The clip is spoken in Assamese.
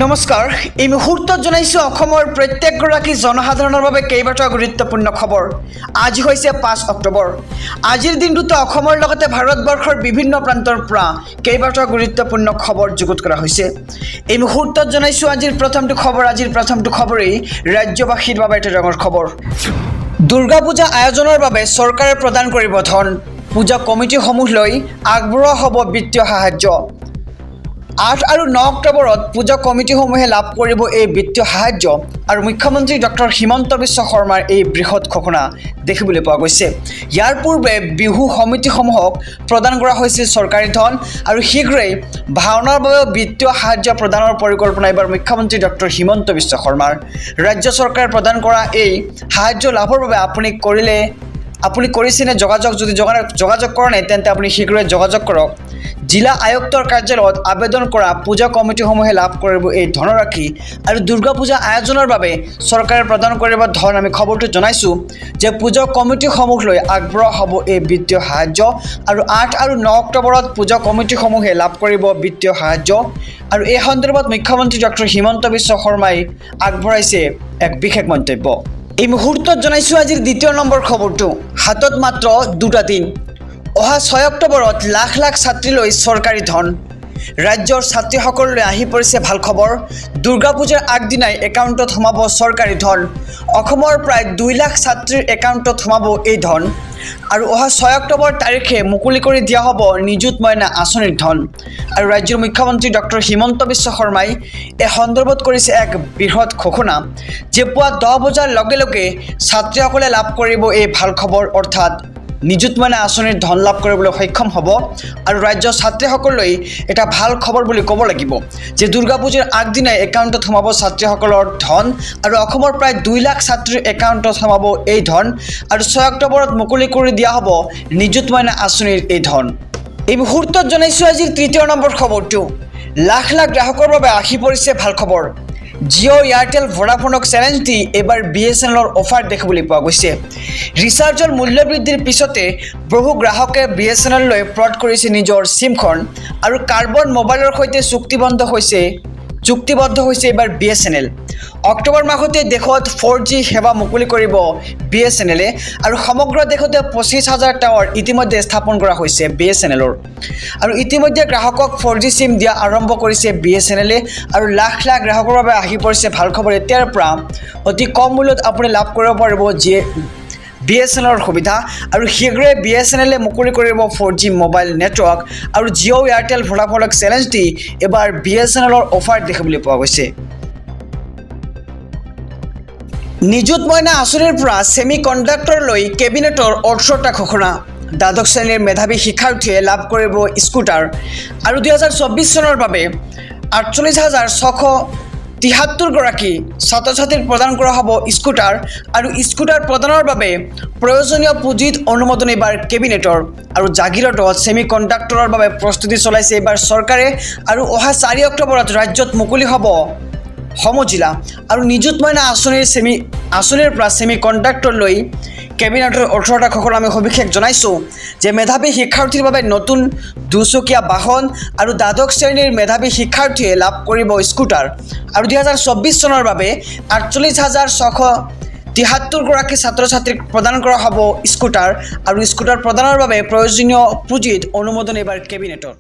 নমস্কাৰ এই মুহূৰ্তত জনাইছো অসমৰ প্ৰত্যেকগৰাকী জনসাধাৰণৰ বাবে কেইবাটাও গুৰুত্বপূৰ্ণ খবৰ। আজি হৈছে 5 অক্টোবৰ। আজিৰ দিনটোতে অসমৰ লগতে ভাৰতবৰ্ষৰ বিভিন্ন প্ৰান্তৰ পৰা কেইবাটাও গুৰুত্বপূৰ্ণ খবৰ যুগুত কৰা হৈছে। এই মুহূৰ্তত জনাইছো আজিৰ প্ৰথমটো খবৰেই ৰাজ্যবাসীৰ বাবে এটা ডাঙৰ খবৰ। দুৰ্গা পূজা আয়োজনৰ বাবে চৰকাৰে প্ৰদান কৰিব ধন। পূজা কমিটিসমূহ লৈ আগবঢ়োৱা হ'ব বিত্তীয় সাহায্য। 8 আৰু 9 অক্টোবৰত পূজা কমিটিসমূহে লাভ কৰিব এই বিত্তীয় সাহায্য আৰু মুখ্যমন্ত্ৰী ডক্টৰ হিমন্ত বিশ্ব শৰ্মাৰ এই বৃহৎ ঘোষণা দেখিবলৈ পোৱা গৈছে। ইয়াৰ পূৰ্বে বিহু সমিতিসমূহক প্ৰদান কৰা হৈছিল চৰকাৰী ধন আৰু শীঘ্ৰেই ভাওনাৰ বাবে বিত্তীয় সাহায্য প্ৰদানৰ পৰিকল্পনা এইবাৰ মুখ্যমন্ত্ৰী ডক্টৰ হিমন্ত বিশ্ব শৰ্মাৰ। ৰাজ্য চৰকাৰে প্ৰদান কৰা এই সাহায্য লাভৰ বাবে আপুনি কৰিছেনে যোগাযোগ? যদি যোগাযোগ কৰা নাই তেন্তে আপুনি শীঘ্ৰেই যোগাযোগ কৰক। জিলা আয়ুক্তৰ কাৰ্যালয়ত আবেদন কৰা পূজা কমিটিসমূহে লাভ কৰিব এই ধনৰাশি আৰু দুৰ্গা পূজা আয়োজনৰ বাবে চৰকাৰে প্ৰদান কৰিব ধন। আমি খবৰটো জনাইছোঁ যে পূজা কমিটিসমূহ লৈ আগবঢ়োৱা হ'ব এই বিত্তীয় সাহায্য আৰু 8 আৰু 9 অক্টোবৰত পূজা কমিটিসমূহে লাভ কৰিব বিত্তীয় সাহায্য আৰু এই সন্দৰ্ভত মুখ্যমন্ত্ৰী ডক্টৰ হিমন্ত বিশ্ব শৰ্মাই আগবঢ়াইছে এক বিশেষ মন্তব্য। এই মুহূৰ্তত জনাইছোঁ আজিৰ দ্বিতীয় নম্বৰ খবৰটো। হাতত মাত্ৰ 2টা দিন। অহা 6 অক্টোবৰত লাখ লাখ ছাত্ৰীলৈ চৰকাৰী ধন। ৰাজ্যৰ ছাত্ৰীসকললৈ আহি পৰিছে ভাল খবৰ। দুৰ্গা পূজাৰ আগদিনাই একাউণ্টত সোমাব চৰকাৰী ধন। অসমৰ প্ৰায় 2 লাখ ছাত্ৰীৰ একাউণ্টত সোমাব এই ধন আৰু অহা 6 অক্টোবৰ তাৰিখে মুকলি কৰি দিয়া হ'ব নিযুত মইনা আঁচনিৰ ধন। আৰু ৰাজ্যৰ মুখ্যমন্ত্ৰী ডক্টৰ হিমন্ত বিশ্ব শৰ্মাই এই সন্দৰ্ভত কৰিছে এক বৃহৎ ঘোষণা যে পুৱা 10 বজাৰ লগে লগে ছাত্ৰীসকলে লাভ কৰিব এই ভাল খবৰ, অৰ্থাৎ নিযুত মইনা আঁচনিৰ ধন লাভ কৰিবলৈ সক্ষম হ'ব। আৰু ৰাজ্যৰ ছাত্ৰীসকললৈ এটা ভাল খবৰ বুলি ক'ব লাগিব যে দুৰ্গা পূজাৰ আগদিনাই একাউণ্টত সোমাব ছাত্ৰীসকলৰ ধন আৰু অসমৰ প্ৰায় 2 লাখ ছাত্ৰীৰ একাউণ্টত সোমাব এই ধন আৰু 6 অক্টোবৰত মুকলি কৰি দিয়া হ'ব নিযুত মইনা আঁচনিৰ এই ধন। এই মুহূৰ্তত জনাইছোঁ আজিৰ তৃতীয় নম্বৰ খবৰটো। লাখ লাখ গ্ৰাহকৰ বাবে আহি পৰিছে ভাল খবৰ। জিঅ' এয়াৰটেল ভোডাফোনক চেলেঞ্জ দি এইবাৰ BSNLৰ অফাৰ দেখিবলৈ পোৱা গৈছে। ৰিচাৰ্জৰ মূল্য বৃদ্ধিৰ পিছতে বহু গ্ৰাহকে BSNLলৈ পৰ্ট কৰিছে নিজৰ চিমখন আৰু কাৰ্বন মোবাইলৰ সৈতে চুক্তিবদ্ধ হৈছে এইবাৰ BSNL। অক্টোবৰ মাহতে দেশত 4G সেৱা মুকলি কৰিব BSNLে আৰু সমগ্ৰ দেশতে 25,000 টাৱাৰ ইতিমধ্যে স্থাপন কৰা হৈছে BSNLৰ আৰু ইতিমধ্যে গ্ৰাহকক 4G চিম দিয়া আৰম্ভ কৰিছে BSNLে আৰু লাখ লাখ গ্ৰাহকৰ বাবে আহি পৰিছে ভাল খবৰ। এতিয়াৰ পৰা অতি কম মূল্যত আপুনি লাভ কৰিব পাৰিব BSNLৰ সুবিধা আৰু শীঘ্ৰে BSNLে মুকলি কৰিব 4G মোবাইল নেটৱৰ্ক আৰু জিঅ' এয়াৰটেল ভোডাফোনক চেলেঞ্জ দি এবাৰ BSNLৰ অফাৰ দেখিবলৈ পোৱা গৈছে। নিযুত মইনা আঁচনিৰ পৰা ছেমি কণ্ডাক্টৰলৈ কেবিনেটৰ 18টা ঘোষণা। দ্বাদশ শ্ৰেণীৰ মেধাৱী শিক্ষাৰ্থীয়ে লাভ কৰিব স্কুটাৰ আৰু 2024 চনৰ বাবে 48,673 গৰাকী ছাত্ৰ ছাত্ৰীক প্ৰদান কৰা হ'ব স্কুটাৰ আৰু স্কুটাৰ প্ৰদানৰ বাবে প্ৰয়োজনীয় পুঁজিত অনুমোদন এইবাৰ কেবিনেটৰ আৰু জাগিৰোডত ছেমি কণ্ডাক্টৰৰ বাবে প্ৰস্তুতি চলাইছে এইবাৰ চৰকাৰে আৰু অহা 4 অক্টোবৰত ৰাজ্যত মুকলি হ'ব সমজিলা আৰু নিযুত মইনা আঁচনিৰ পৰা ছেমি কণ্ডাক্টৰলৈ কেবিনেটৰ 18টা ঘোষণা। আমি সবিশেষ জনাইছোঁ যে মেধাৱী শিক্ষাৰ্থীৰ বাবে নতুন দুচকীয়া বাহন আৰু দ্বাদশ শ্ৰেণীৰ মেধাৱী শিক্ষাৰ্থীয়ে লাভ কৰিব স্কুটাৰ আৰু 2024 চনৰ বাবে 48,673 গৰাকী ছাত্ৰ ছাত্ৰীক প্ৰদান কৰা হ'ব স্কুটাৰ আৰু স্কুটাৰ প্ৰদানৰ বাবে প্ৰয়োজনীয় পুঁজিত অনুমোদন এইবাৰ কেবিনেটৰ।